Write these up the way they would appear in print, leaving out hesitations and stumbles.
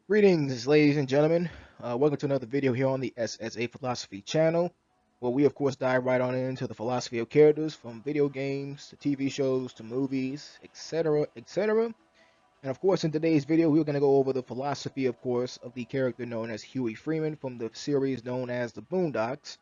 Greetings, ladies and gentlemen. Welcome to another video here on the SSA Philosophy channel, where we, of course, dive right on into the philosophy of characters from video games to TV shows to movies, etc., etc. And, of course, in today's video, we're going to go over the philosophy, of course, of the character known as Huey Freeman from the series known as the Boondocks.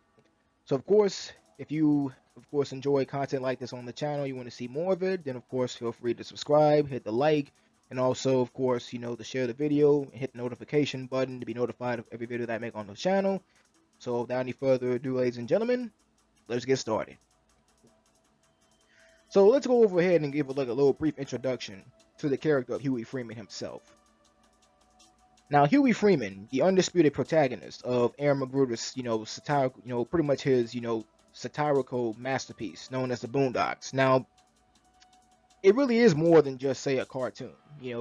So, of course, if you, of course, enjoy content like this on the channel, you want to see more of it, then, of course, feel free to subscribe, hit the like, and also, of course, to share the video and hit the notification button to be notified of every video that I make on the channel. So, without any further ado, ladies and gentlemen, let's get started. So, let's go over ahead and give a little brief introduction to the character of Huey Freeman himself. Now, Huey Freeman, the undisputed protagonist of Aaron McGruder's, satirical, pretty much his, satirical masterpiece known as the Boondocks. Now, it really is more than just, say, a cartoon,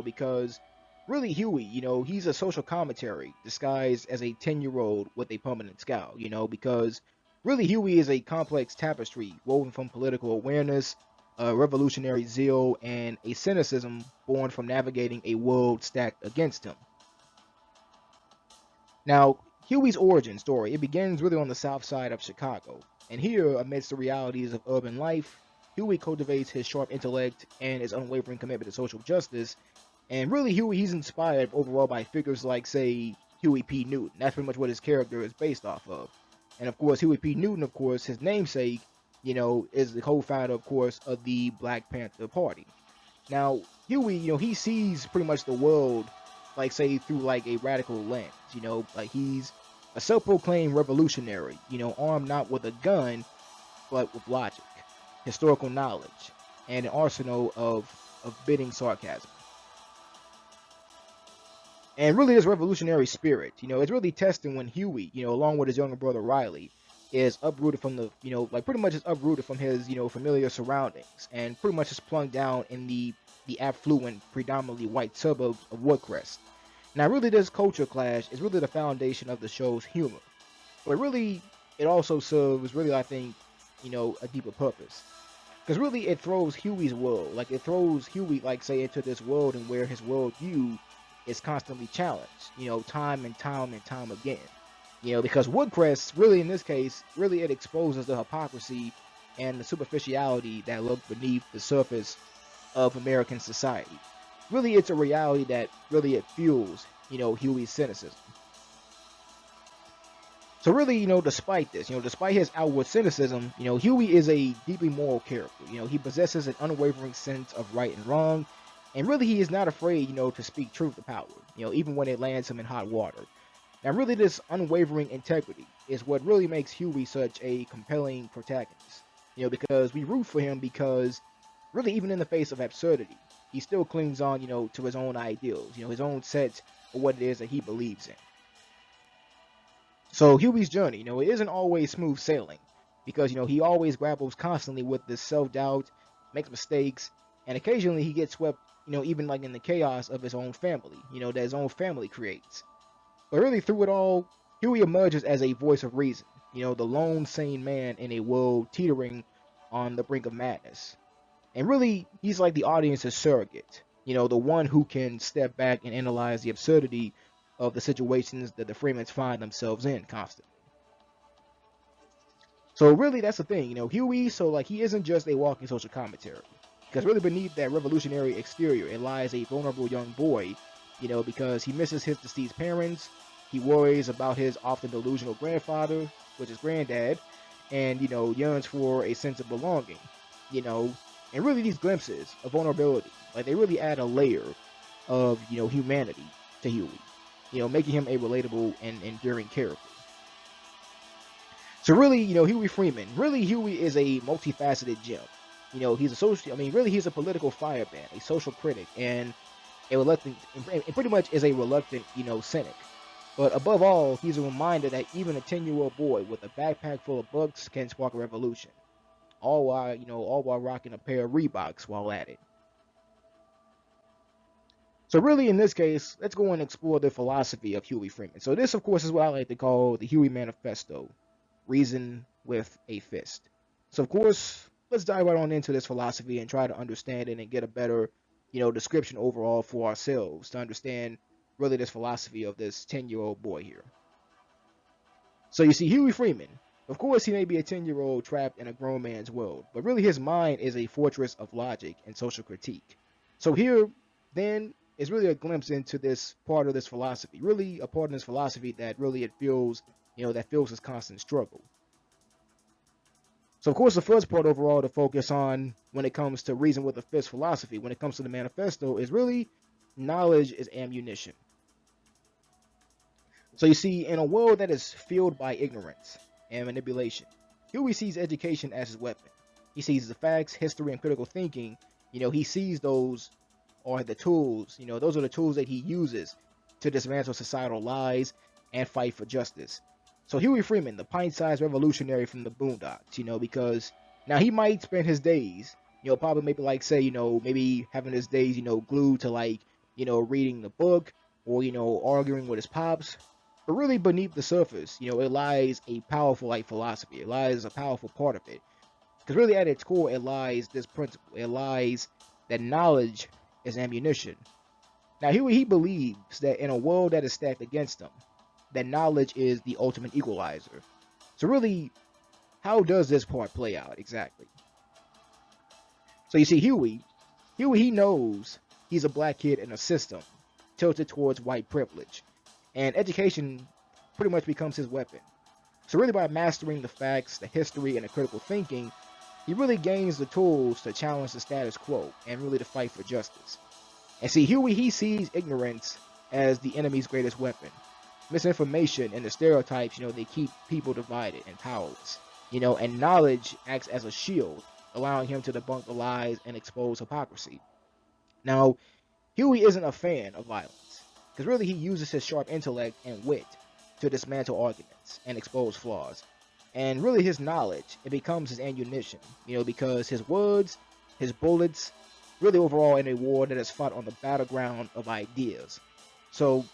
because really Huey, he's a social commentary disguised as a 10-year-old with a permanent scowl, because really Huey is a complex tapestry woven from political awareness, revolutionary zeal, and a cynicism born from navigating a world stacked against him. Now, Huey's origin story, it begins really on the south side of Chicago. And here, amidst the realities of urban life, Huey cultivates his sharp intellect and his unwavering commitment to social justice. And really, Huey, he's inspired overall by figures like, say, Huey P. Newton. That's pretty much what his character is based off of. And of course, Huey P. Newton, of course, his namesake, is the co-founder, of course, of the Black Panther Party. Now, Huey, he sees pretty much the world, like, say, through like a radical lens, like he's a self-proclaimed revolutionary, armed not with a gun, but with logic, historical knowledge, and an arsenal of biting sarcasm. And really, this revolutionary spirit, it's really testing when Huey, along with his younger brother Riley, is uprooted from the, like pretty much is uprooted from his, familiar surroundings, and pretty much is plunked down in the affluent, predominantly white suburbs of Woodcrest. Now, really, this culture clash is really the foundation of the show's humor, but really, it also serves really, I think, a deeper purpose. Because really, it throws Huey's world, like it throws Huey, like say, into this world and where his worldview is constantly challenged, time and time and time again. Because Woodcrest, really in this case, really it exposes the hypocrisy and the superficiality that lurk beneath the surface of American society. Really, it's a reality that really it fuels, Huey's cynicism. So really, despite this, despite his outward cynicism, Huey is a deeply moral character. He possesses an unwavering sense of right and wrong, and really he is not afraid, to speak truth to power, even when it lands him in hot water. Now, really, this unwavering integrity is what really makes Huey such a compelling protagonist. Because we root for him because, really, even in the face of absurdity, he still clings on, to his own ideals, his own sets of what it is that he believes in. So Huey's journey, it isn't always smooth sailing, because he always grapples constantly with this self-doubt, makes mistakes, and occasionally he gets swept, even like in the chaos of his own family, that his own family creates. But really, through it all, Huey emerges as a voice of reason, the lone sane man in a world teetering on the brink of madness. And really, he's like the audience's surrogate, the one who can step back and analyze the absurdity of the situations that the Freemans find themselves in constantly. So really, that's the thing, Huey, so like he isn't just a walking social commentary. Because really beneath that revolutionary exterior, it lies a vulnerable young boy, because he misses his deceased parents, he worries about his often delusional grandfather, which is granddad, and, yearns for a sense of belonging, and really these glimpses of vulnerability, like they really add a layer of, humanity to Huey, making him a relatable and enduring character. So really, Huey Freeman, really Huey is a multifaceted gem. He's a social, really he's a political fireman, a social critic, and a reluctant, and pretty much is a reluctant, cynic. But above all, he's a reminder that even a 10-year-old boy with a backpack full of books can spark a revolution. All while rocking a pair of Reeboks while at it. So really, in this case, let's go and explore the philosophy of Huey Freeman. So this, of course, is what I like to call the Huey Manifesto, reason with a fist. So of course, let's dive right on into this philosophy and try to understand it and get a better, description overall for ourselves to understand really this philosophy of this 10-year-old boy here. So you see, Huey Freeman, of course, he may be a 10-year-old trapped in a grown man's world, but really his mind is a fortress of logic and social critique. So here, then, is really a glimpse into this part of this philosophy, really a part of this philosophy that really it feels, that feels his constant struggle. So, of course, the first part overall to focus on when it comes to reason with a fist philosophy, when it comes to the manifesto, is really knowledge is ammunition. So you see, in a world that is filled by ignorance and manipulation, Huey sees education as his weapon. He sees the facts, history, and critical thinking. He sees those are the tools, those are the tools that he uses to dismantle societal lies and fight for justice. So Huey Freeman, the pint-sized revolutionary from the Boondocks, because now he might spend his days, probably maybe like say, maybe having his days, glued to like, reading the book or, arguing with his pops. But really beneath the surface, it lies a powerful like philosophy. It lies a powerful part of it. Because really at its core, it lies this principle. It lies that knowledge is ammunition. Now, he believes that in a world that is stacked against him, that knowledge is the ultimate equalizer. So really, how does this part play out exactly? So you see, Huey, he knows he's a black kid in a system tilted towards white privilege. And education pretty much becomes his weapon. So really by mastering the facts, the history, and the critical thinking, he really gains the tools to challenge the status quo and really to fight for justice. And see, Huey, he sees ignorance as the enemy's greatest weapon. Misinformation and the stereotypes, they keep people divided and powerless. And knowledge acts as a shield, allowing him to debunk the lies and expose hypocrisy. Now, Huey isn't a fan of violence, because really he uses his sharp intellect and wit to dismantle arguments and expose flaws. And really his knowledge, it becomes his ammunition, because his words, his bullets, really overall in a war that is fought on the battleground of ideas. So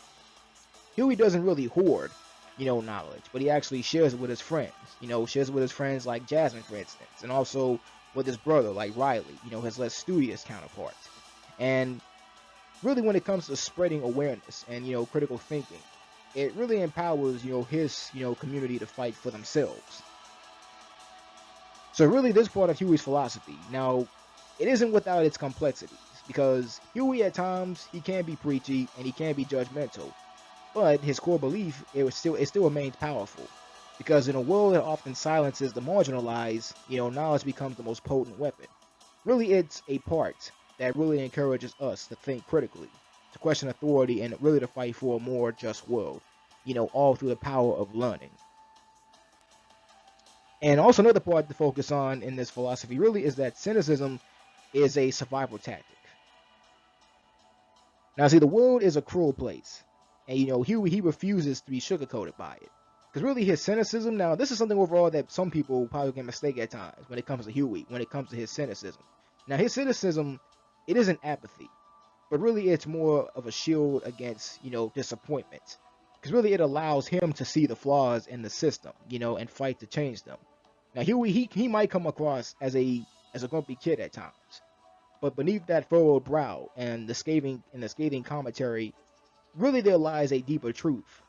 Huey doesn't really hoard, knowledge, but he actually shares it with his friends, shares it with his friends like Jasmine, for instance, and also with his brother like Riley, his less studious counterpart. And really when it comes to spreading awareness and, critical thinking, it really empowers, his, community to fight for themselves. So really this part of Huey's philosophy, now, it isn't without its complexities, because Huey at times, he can be preachy and he can be judgmental, but his core belief, it still remains powerful, because in a world that often silences the marginalized, knowledge becomes the most potent weapon. Really, it's a part that really encourages us to think critically, to question authority, and really to fight for a more just world, all through the power of learning. And also another part to focus on in this philosophy really is that cynicism is a survival tactic. Now, see, the world is a cruel place, and Huey, he refuses to be sugarcoated by it. Because really, his cynicism, now, this is something overall that some people probably can mistake at times when it comes to Huey, when it comes to his cynicism. Now, his cynicism, it isn't apathy, but really it's more of a shield against, disappointment. Because really, it allows him to see the flaws in the system, and fight to change them. Now, Huey, he might come across as a grumpy kid at times, but beneath that furrowed brow and the scathing commentary, really there lies a deeper truth.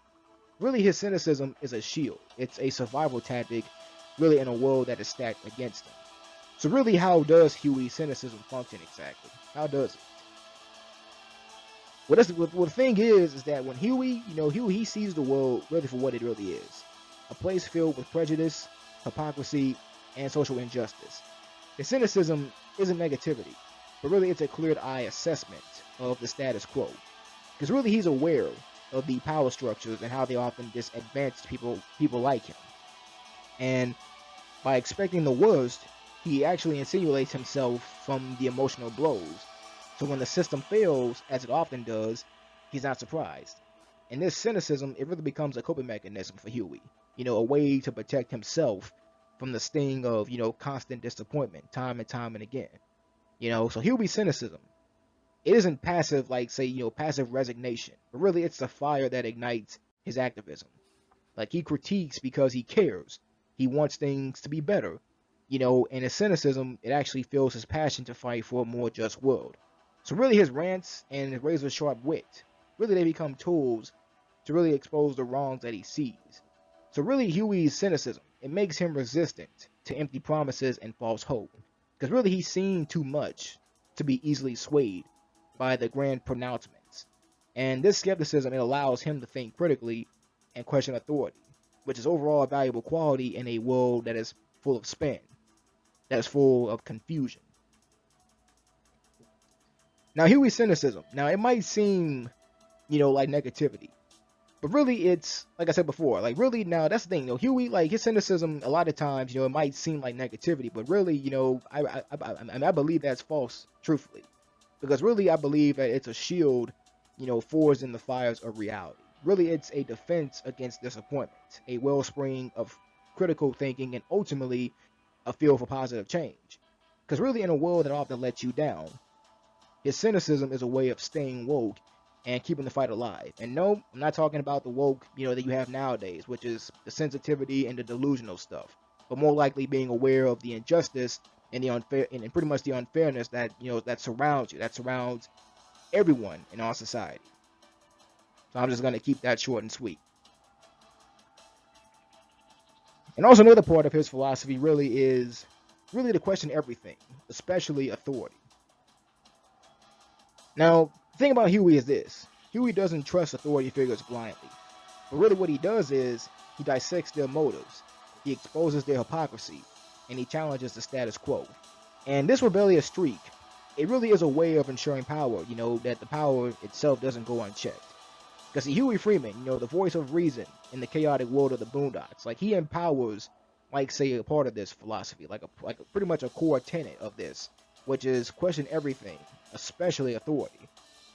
Really, his cynicism is a shield. It's a survival tactic, really in a world that is stacked against him. So really, how does Huey's cynicism function exactly? How does it? Well, the thing is that when Huey, Huey, he sees the world really for what it really is. A place filled with prejudice, hypocrisy, and social injustice. His cynicism isn't negativity, but really it's a cleared-eye assessment of the status quo. Because really he's aware of the power structures and how they often disadvantage people like him. And by expecting the worst, he actually insinuates himself from the emotional blows. So when the system fails, as it often does, he's not surprised. And this cynicism, it really becomes a coping mechanism for Huey. A way to protect himself from the sting of, constant disappointment, time and time and again. So Huey's cynicism, it isn't passive like, say, passive resignation, but really it's the fire that ignites his activism. Like he critiques because he cares. He wants things to be better. And his cynicism, it actually fuels his passion to fight for a more just world. So really his rants and his razor sharp wit, Really, they become tools to really expose the wrongs that he sees. So really, Huey's cynicism, it makes him resistant to empty promises and false hope. Because really, he's seen too much to be easily swayed by the grand pronouncements. And this skepticism, it allows him to think critically and question authority, which is overall a valuable quality in a world that is full of spin, that is full of confusion. Now, Huey's cynicism, now it might seem, like negativity, but really, it's like I said before. Like really, now that's the thing. Huey, like his cynicism, a lot of times, it might seem like negativity, but really, I believe that's false, truthfully, because really, I believe that it's a shield, forged in the fires of reality. Really, it's a defense against disappointment, a wellspring of critical thinking, and ultimately, a feel for positive change. Because really, in a world that often lets you down, his cynicism is a way of staying woke and keeping the fight alive. And no, I'm not talking about the woke, that you have nowadays, which is the sensitivity and the delusional stuff, but more likely being aware of the injustice and the unfair and pretty much the unfairness that that surrounds you, that surrounds everyone in our society. So I'm just gonna keep that short and sweet. And also another part of his philosophy really is really to question everything, especially authority. Now, the thing about Huey is this. Huey doesn't trust authority figures blindly. But really what he does is he dissects their motives, he exposes their hypocrisy, and he challenges the status quo. And this rebellious streak, it really is a way of ensuring power, that the power itself doesn't go unchecked. Because Huey Freeman, the voice of reason in the chaotic world of the Boondocks, like he empowers, like say, a part of this philosophy, like pretty much a core tenet of this, which is question everything, especially authority.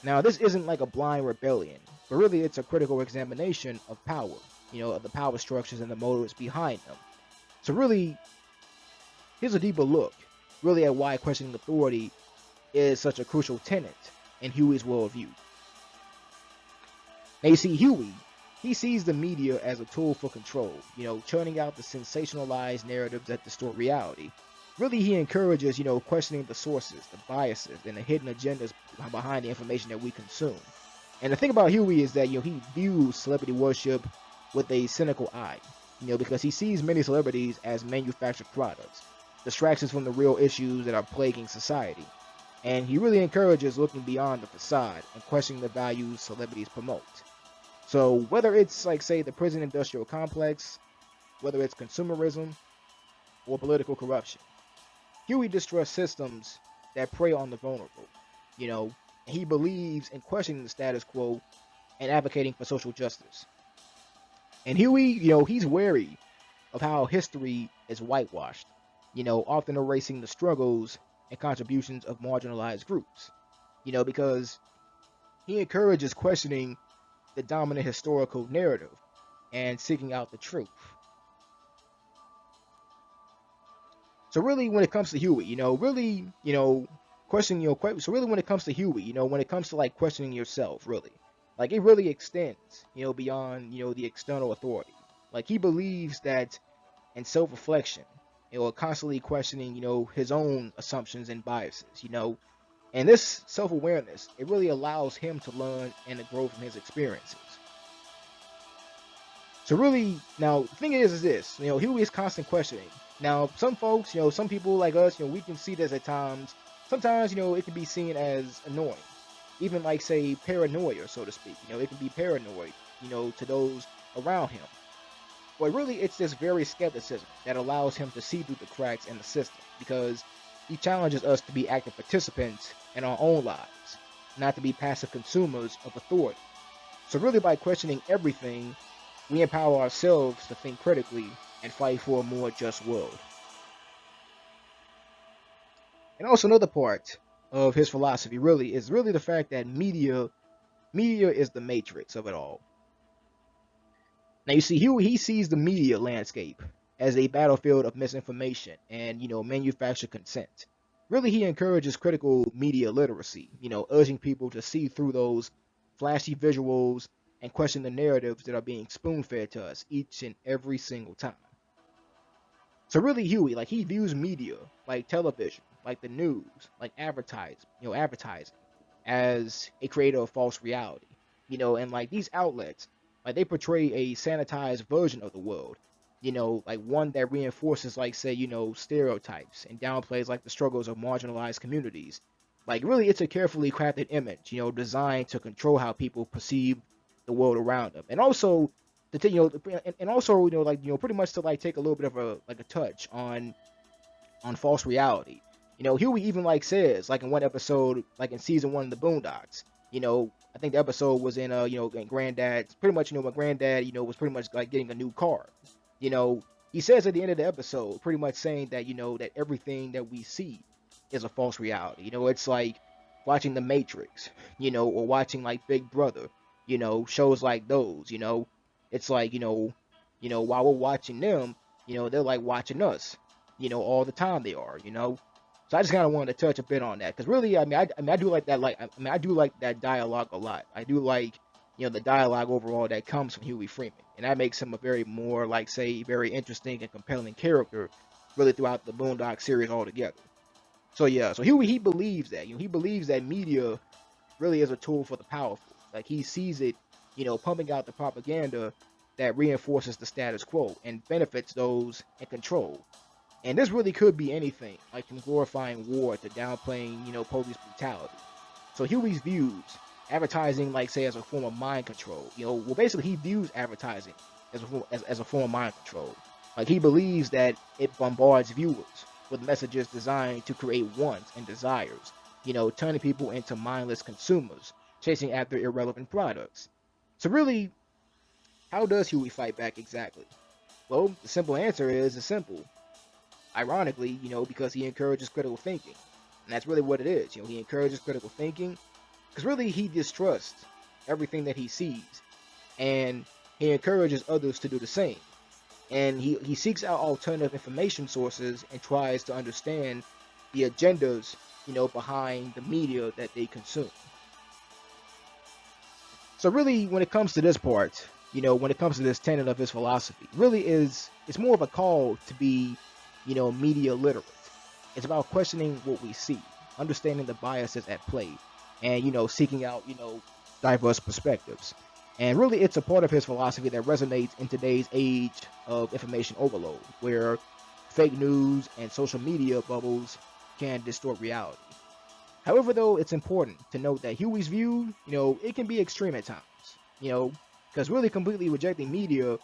Now, this isn't like a blind rebellion, but really it's a critical examination of power, of the power structures and the motives behind them. So really, here's a deeper look, really at why questioning authority is such a crucial tenet in Huey's worldview. Now you see, Huey, he sees the media as a tool for control, churning out the sensationalized narratives that distort reality. Really, he encourages, questioning the sources, the biases, and the hidden agendas behind the information that we consume. And the thing about Huey is that, he views celebrity worship with a cynical eye, because he sees many celebrities as manufactured products, distractions from the real issues that are plaguing society. And he really encourages looking beyond the facade and questioning the values celebrities promote. So whether it's like, say, the prison industrial complex, whether it's consumerism or political corruption, Huey distrusts systems that prey on the vulnerable. And he believes in questioning the status quo and advocating for social justice. And Huey, he's wary of how history is whitewashed, often erasing the struggles and contributions of marginalized groups, because he encourages questioning the dominant historical narrative and seeking out the truth. So really, when it comes to Huey, really, questioning so really when it comes to Huey, when it comes to like questioning yourself, really, like it really extends, beyond, the external authority. Like he believes that in self-reflection, constantly questioning, his own assumptions and biases, and this self-awareness, it really allows him to learn and to grow from his experiences. So really, now the thing is this, Huey is constant questioning. Now, some folks, some people like us, we can see this at times. Sometimes, it can be seen as annoying, even like say paranoia, so to speak. It can be paranoid, to those around him. But really, it's this very skepticism that allows him to see through the cracks in the system, because he challenges us to be active participants in our own lives, not to be passive consumers of authority. So really, by questioning everything, we empower ourselves to think critically and fight for a more just world. And also another part of his philosophy really is really the fact that media is the matrix of it all. Now you see, he sees the media landscape as a battlefield of misinformation and manufactured consent. Really, he encourages critical media literacy, urging people to see through those flashy visuals and question the narratives that are being spoon-fed to us each and every single time. So really, Huey, like he views media, like television, like the news, like advertising, as a creator of false reality. And like these outlets, like they portray a sanitized version of the world, like one that reinforces, like, say, stereotypes and downplays like the struggles of marginalized communities. Like really, it's a carefully crafted image, designed to control how people perceive the world around them, and also to take, and also, like, pretty much to like take a little bit of a touch on false reality. Huey even like says, like in one episode, like in season one of the Boondocks, I think the episode was in in Granddad's pretty much, when Granddad, was pretty much like getting a new car. You know, he says at the end of the episode, pretty much saying that, that everything that we see is a false reality. It's like watching The Matrix, or watching like Big Brother, shows like those, it's like, while we're watching them, they're like watching us, all the time they are, So I just kind of wanted to touch a bit on that because really, I do like that. Like, I do like that dialogue a lot. I do like, the dialogue overall that comes from Huey Freeman, and that makes him a very more, like, say, very interesting and compelling character, really throughout the Boondock series altogether. So yeah, so Huey, he believes that, he believes that media really is a tool for the powerful. Like he sees it, pumping out the propaganda that reinforces the status quo and benefits those in control. And this really could be anything, like from glorifying war to downplaying, police brutality. So Huey's views, advertising, like, say, as a form of mind control. Well, basically he views advertising as a form of mind control. Like he believes that it bombards viewers with messages designed to create wants and desires, turning people into mindless consumers, chasing after irrelevant products. So really, how does Huey fight back exactly? Well, the simple answer is it's simple. Ironically, because he encourages critical thinking. And that's really what it is. He encourages critical thinking because really he distrusts everything that he sees. And he encourages others to do the same. And he seeks out alternative information sources and tries to understand the agendas, behind the media that they consume. So really, when it comes to this part, when it comes to this tenet of his philosophy, really it's more of a call to be, media literate. It's about questioning what we see, understanding the biases at play, and seeking out, diverse perspectives. And really, it's a part of his philosophy that resonates in today's age of information overload, where fake news and social media bubbles can distort reality. However, though, it's important to note that Huey's view, it can be extreme at times, because really completely rejecting media,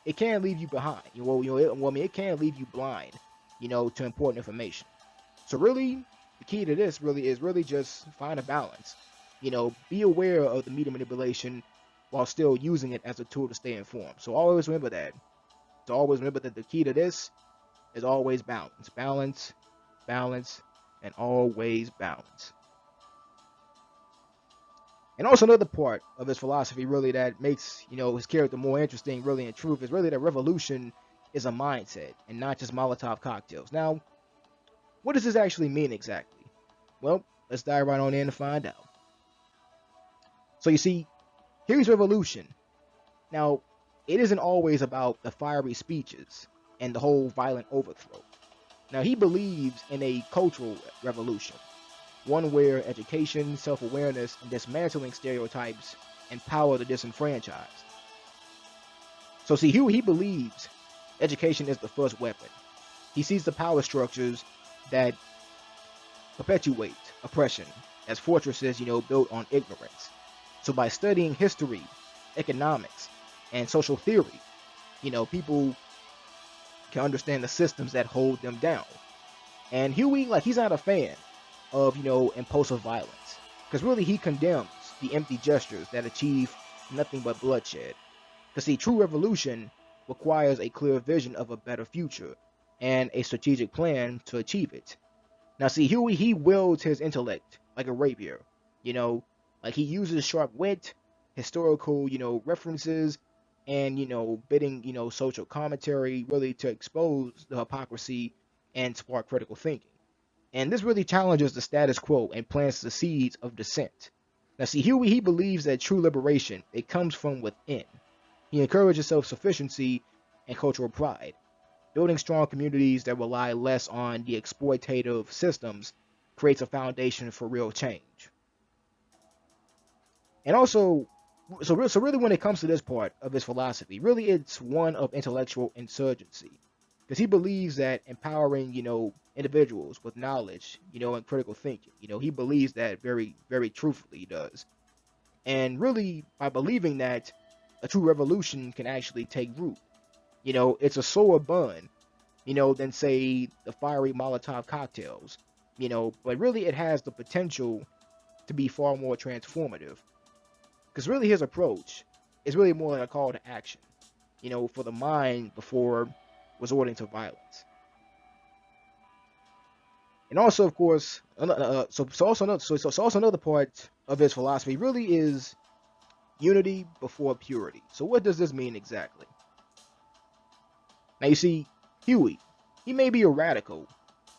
it can leave you behind. It can leave you blind, to important information. So really, the key to this really is really just find a balance. Be aware of the media manipulation while still using it as a tool to stay informed. So always remember that. So always remember that the key to this is always balance. Balance, balance, and always balance. And also another part of his philosophy really that makes, his character more interesting really in truth is really that revolution is a mindset and not just Molotov cocktails. Now, what does this actually mean exactly? Well, let's dive right on in to find out. So you see, here's revolution. Now, it isn't always about the fiery speeches and the whole violent overthrow. Now, he believes in a cultural revolution, one where education, self-awareness, and dismantling stereotypes empower the disenfranchised. So see, Huey, he believes education is the first weapon. He sees the power structures that perpetuate oppression as fortresses, built on ignorance. So by studying history, economics, and social theory, people can understand the systems that hold them down. And Huey, like, he's not a fan of, impulsive violence. Because really, he condemns the empty gestures that achieve nothing but bloodshed. Because see, true revolution requires a clear vision of a better future and a strategic plan to achieve it. Now, see, Huey, he wields his intellect like a rapier. You know, like he uses sharp wit, historical, references, and bidding, social commentary, really to expose the hypocrisy and spark critical thinking. And this really challenges the status quo and plants the seeds of dissent. Now, see, Huey, he believes that true liberation, it comes from within. He encourages self-sufficiency and cultural pride. Building strong communities that rely less on the exploitative systems creates a foundation for real change. And also, So really, when it comes to this part of his philosophy, really it's one of intellectual insurgency, because he believes that empowering, individuals with knowledge, and critical thinking, he believes that very, very truthfully he does. And really, by believing that, a true revolution can actually take root. It's a slower burn, than say the fiery Molotov cocktails, but really it has the potential to be far more transformative. Because really his approach is really more like a call to action, for the mind before resorting to violence. And also, of course, also another part of his philosophy really is unity before purity. So what does this mean exactly? Now you see, Huey, he may be a radical,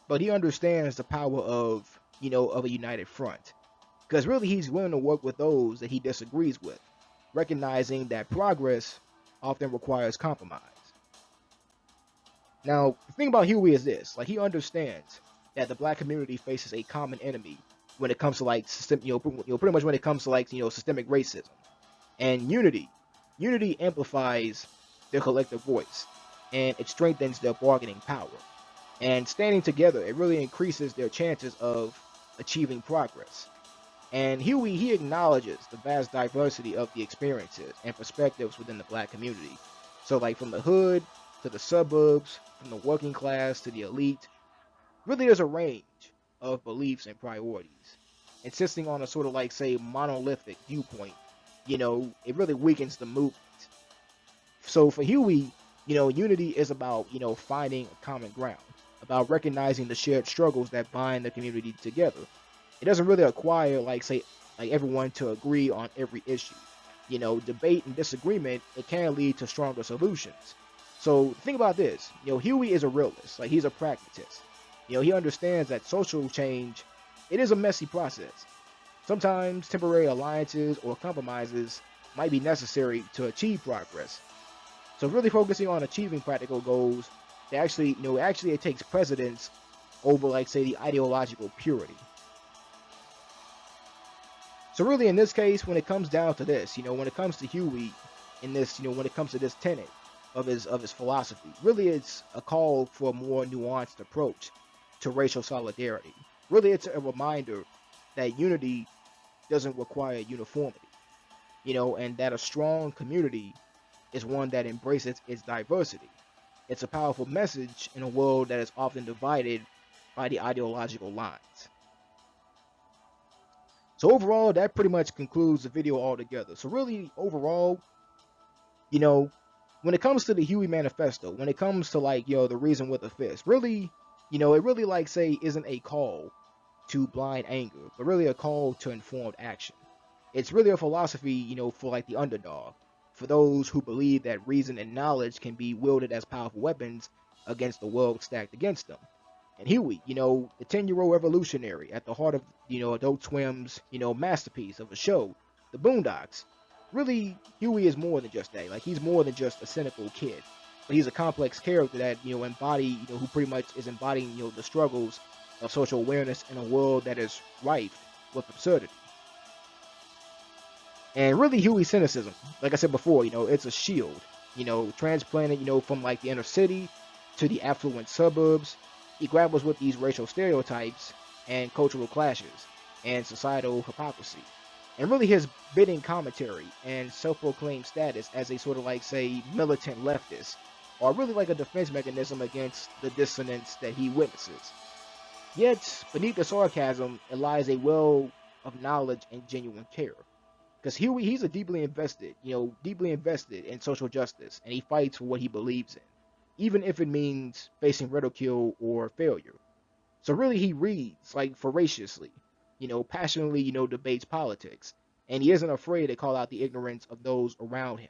but he understands the power of a united front. Because really he's willing to work with those that he disagrees with, recognizing that progress often requires compromise. Now, the thing about Huey is this: like he understands that the black community faces a common enemy when it comes to like system, pretty much when it comes to like systemic racism, and unity amplifies their collective voice, and it strengthens their bargaining power. And standing together, it really increases their chances of achieving progress. And Huey, he acknowledges the vast diversity of the experiences and perspectives within the black community. So, like from the hood to the suburbs, from the working class to the elite, really there's a range of beliefs and priorities. Insisting on a sort of like, say, monolithic viewpoint, it really weakens the movement. So for Huey, unity is about, finding a common ground, about recognizing the shared struggles that bind the community together. It doesn't really require like say like everyone to agree on every issue. Debate and disagreement, it can lead to stronger solutions. So think about this. Huey is a realist, like he's a pragmatist. He understands that social change, it is a messy process. Sometimes temporary alliances or compromises might be necessary to achieve progress. So really focusing on achieving practical goals, they actually, actually it takes precedence over like say the ideological purity. So really, in this case, when it comes down to this, when it comes to Huey, in this, when it comes to this tenet of his philosophy, really, it's a call for a more nuanced approach to racial solidarity. Really, it's a reminder that unity doesn't require uniformity, and that a strong community is one that embraces its diversity. It's a powerful message in a world that is often divided by the ideological lines. So overall, that pretty much concludes the video altogether. So really, overall, you know, when it comes to the Huey Manifesto, when it comes to like, the reason with a fist, really, it really like say isn't a call to blind anger, but really a call to informed action. It's really a philosophy, for like the underdog, for those who believe that reason and knowledge can be wielded as powerful weapons against the world stacked against them. And Huey, the 10-year-old revolutionary at the heart of, Adult Swim's, masterpiece of a show, the Boondocks. Really, Huey is more than just that. Like, he's more than just a cynical kid. But he's a complex character that, who pretty much is embodying, the struggles of social awareness in a world that is rife with absurdity. And really, Huey's cynicism, like I said before, it's a shield, transplanted, from like the inner city to the affluent suburbs. He grapples with these racial stereotypes and cultural clashes and societal hypocrisy. And really his bidding commentary and self-proclaimed status as a sort of like, say, militant leftist are really like a defense mechanism against the dissonance that he witnesses. Yet, beneath the sarcasm, it lies a well of knowledge and genuine care. Because Huey, he's a deeply invested in social justice, and he fights for what he believes in, even if it means facing ridicule or failure. So really, he reads like voraciously, passionately, debates politics, and he isn't afraid to call out the ignorance of those around him.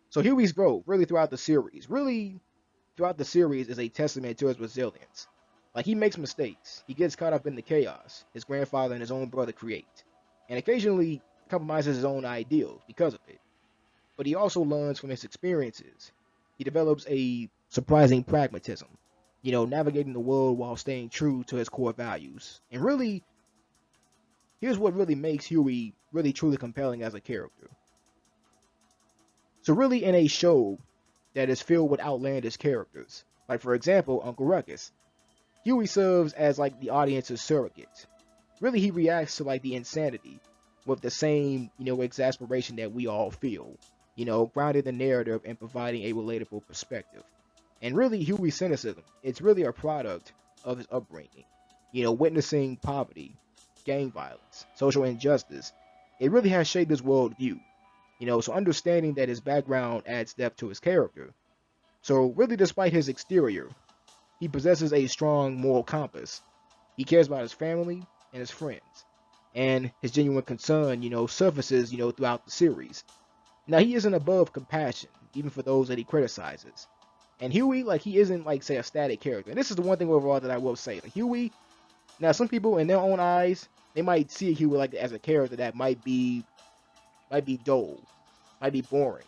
So Huey's growth, really throughout the series, is a testament to his resilience. Like he makes mistakes, he gets caught up in the chaos his grandfather and his own brother create, and occasionally compromises his own ideals because of it. But he also learns from his experiences. He develops a surprising pragmatism, navigating the world while staying true to his core values. And really, here's what really makes Huey really truly compelling as a character. So really in a show that is filled with outlandish characters, like for example, Uncle Ruckus, Huey serves as like the audience's surrogate. Really he reacts to like the insanity with the same, exasperation that we all feel, grounded in the narrative and providing a relatable perspective. And really Huey's cynicism, it's really a product of his upbringing, witnessing poverty, gang violence, social injustice. It really has shaped his worldview, so understanding that his background adds depth to his character. So really despite his exterior, he possesses a strong moral compass. He cares about his family and his friends. And his genuine concern, surfaces, throughout the series. Now he isn't above compassion, even for those that he criticizes. And Huey, like he isn't like say a static character. And this is the one thing overall that I will say. Like Huey, now some people in their own eyes, they might see Huey like as a character that might be dull, might be boring,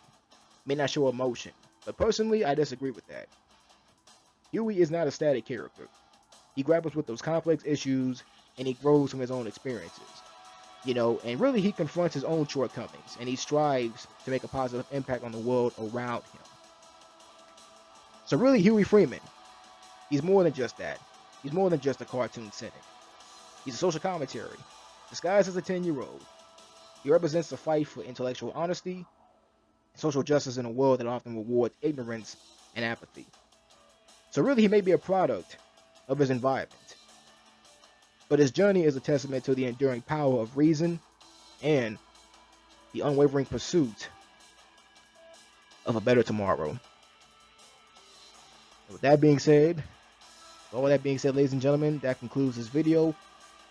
may not show emotion. But personally, I disagree with that. Huey is not a static character. He grapples with those complex issues and he grows from his own experiences. And really he confronts his own shortcomings and he strives to make a positive impact on the world around him. So really Huey Freeman, he's more than just that. He's more than just a cartoon cynic. He's a social commentary, disguised as a 10-year-old. He represents the fight for intellectual honesty and social justice in a world that often rewards ignorance and apathy. So really he may be a product of his environment, but his journey is a testament to the enduring power of reason and the unwavering pursuit of a better tomorrow. With that being said, ladies and gentlemen, that concludes this video.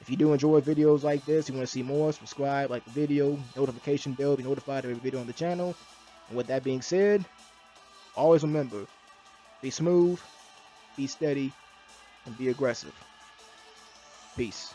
If you do enjoy videos like this, you want to see more, subscribe, like the video, notification bell, be notified of every video on the channel. And with that being said, always remember, be smooth, be steady, and be aggressive. Peace.